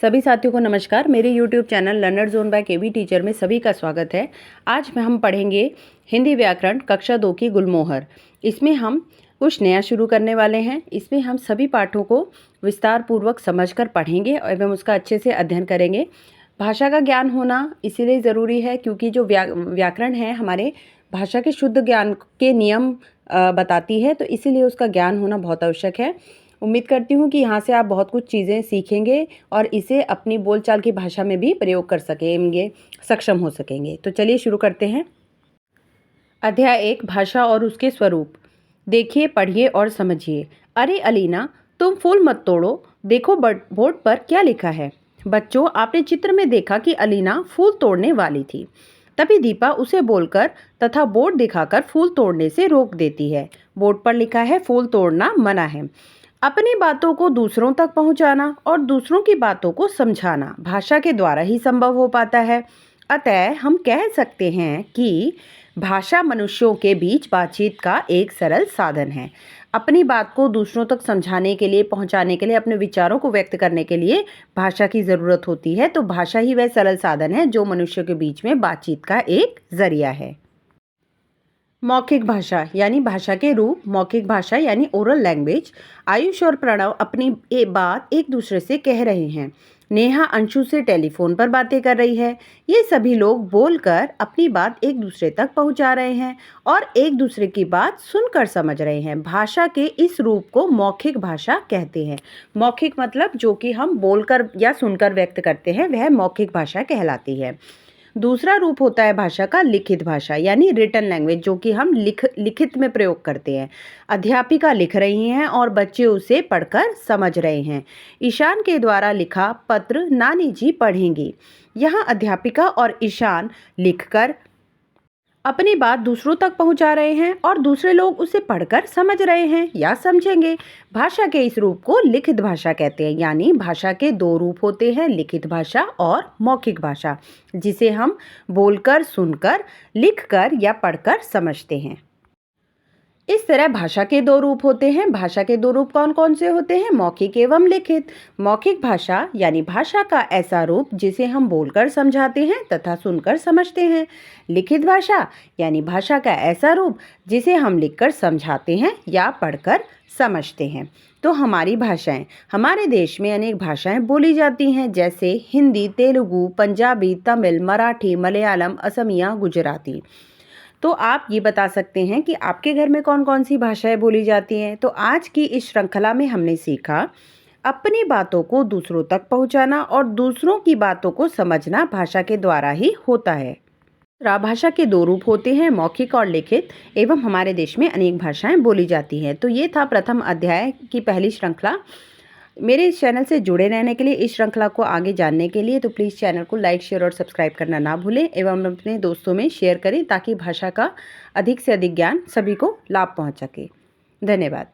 सभी साथियों को नमस्कार। मेरे YouTube channel learner zone by KV teacher में सभी का स्वागत है। आज हम पढ़ेंगे हिंदी व्याकरण कक्षा 2 की गुलमोहर। इसमें हम कुछ नया शुरू करने वाले हैं। इसमें हम सभी पाठों को विस्तार पूर्वक समझकर पढ़ेंगे एवं उसका अच्छे से अध्ययन करेंगे। भाषा का ज्ञान होना इसीलिए ज़रूरी है क्योंकि जो व्याकरण है हमारे भाषा के शुद्ध ज्ञान के नियम बताती है, तो इसीलिए उसका ज्ञान होना बहुत आवश्यक है। उम्मीद करती हूँ कि यहाँ से आप बहुत कुछ चीज़ें सीखेंगे और इसे अपनी बोलचाल की भाषा में भी प्रयोग कर सकेंगे, सक्षम हो सकेंगे। तो चलिए शुरू करते हैं। अध्याय 1 भाषा और उसके स्वरूप। देखिए, पढ़िए और समझिए। अरे अलीना, तुम फूल मत तोड़ो, देखो बोर्ड पर क्या लिखा है। बच्चों, आपने चित्र में देखा कि अलीना फूल तोड़ने वाली थी। तभी दीपा उसे बोलकर तथा बोर्ड दिखाकर फूल तोड़ने से रोक देती है। बोर्ड पर लिखा है फूल तोड़ना मना है। अपनी बातों को दूसरों तक पहुंचाना और दूसरों की बातों को समझाना भाषा के द्वारा ही संभव हो पाता है। अतः हम कह सकते हैं कि भाषा मनुष्यों के बीच बातचीत का एक सरल साधन है। अपनी बात को दूसरों तक समझाने के लिए, पहुंचाने के लिए, अपने विचारों को व्यक्त करने के लिए भाषा की ज़रूरत होती है। तो भाषा ही वह सरल साधन है जो मनुष्यों के बीच में बातचीत का एक जरिया है। मौखिक भाषा यानी भाषा के रूप। मौखिक भाषा यानी ओरल लैंग्वेज। आयुष और प्रणव अपनी बात एक दूसरे से कह रहे हैं। नेहा अंशु से टेलीफोन पर बातें कर रही है। ये सभी लोग बोलकर अपनी बात एक दूसरे तक पहुंचा रहे हैं और एक दूसरे की बात सुनकर समझ रहे हैं। भाषा के इस रूप को मौखिक भाषा कहते हैं। मौखिक मतलब जो कि हम बोलकर या सुनकर व्यक्त करते हैं, वह मौखिक भाषा कहलाती है। दूसरा रूप होता है भाषा का लिखित भाषा यानी रिटन लैंग्वेज, जो कि हम लिखित में प्रयोग करते हैं। अध्यापिका लिख रही हैं और बच्चे उसे पढ़कर समझ रहे हैं। ईशान के द्वारा लिखा पत्र नानी जी पढ़ेंगी। यहाँ अध्यापिका और ईशान लिखकर अपनी बात दूसरों तक पहुंचा रहे हैं और दूसरे लोग उसे पढ़कर समझ रहे हैं या समझेंगे। भाषा के इस रूप को लिखित भाषा कहते हैं। यानी भाषा के दो रूप होते हैं, लिखित भाषा और मौखिक भाषा, जिसे हम बोलकर, सुनकर, लिखकर या पढ़कर समझते हैं। इस तरह भाषा के दो रूप होते हैं। भाषा के दो रूप कौन कौन से होते हैं? मौखिक एवं लिखित। मौखिक भाषा यानी भाषा का ऐसा रूप जिसे हम बोलकर समझाते हैं तथा सुनकर समझते हैं। लिखित भाषा यानी भाषा का ऐसा रूप जिसे हम लिखकर समझाते हैं या पढ़कर समझते हैं। तो हमारी भाषाएं, हमारे देश में अनेक भाषाएं बोली जाती हैं, जैसे हिंदी, तेलुगु, पंजाबी, तमिल, मराठी, मलयालम, असमिया, गुजराती। तो आप ये बता सकते हैं कि आपके घर में कौन कौन सी भाषाएं बोली जाती हैं। तो आज की इस श्रृंखला में हमने सीखा अपनी बातों को दूसरों तक पहुंचाना और दूसरों की बातों को समझना भाषा के द्वारा ही होता है। भाषा के दो रूप होते हैं, मौखिक और लिखित, एवं हमारे देश में अनेक भाषाएं बोली जाती हैं। तो ये था प्रथम अध्याय की पहली श्रृंखला। मेरे इस चैनल से जुड़े रहने के लिए, इस श्रृंखला को आगे जानने के लिए तो प्लीज़ चैनल को लाइक, शेयर और सब्सक्राइब करना ना भूलें एवं अपने दोस्तों में शेयर करें ताकि भाषा का अधिक से अधिक ज्ञान सभी को लाभ पहुंच सके। धन्यवाद।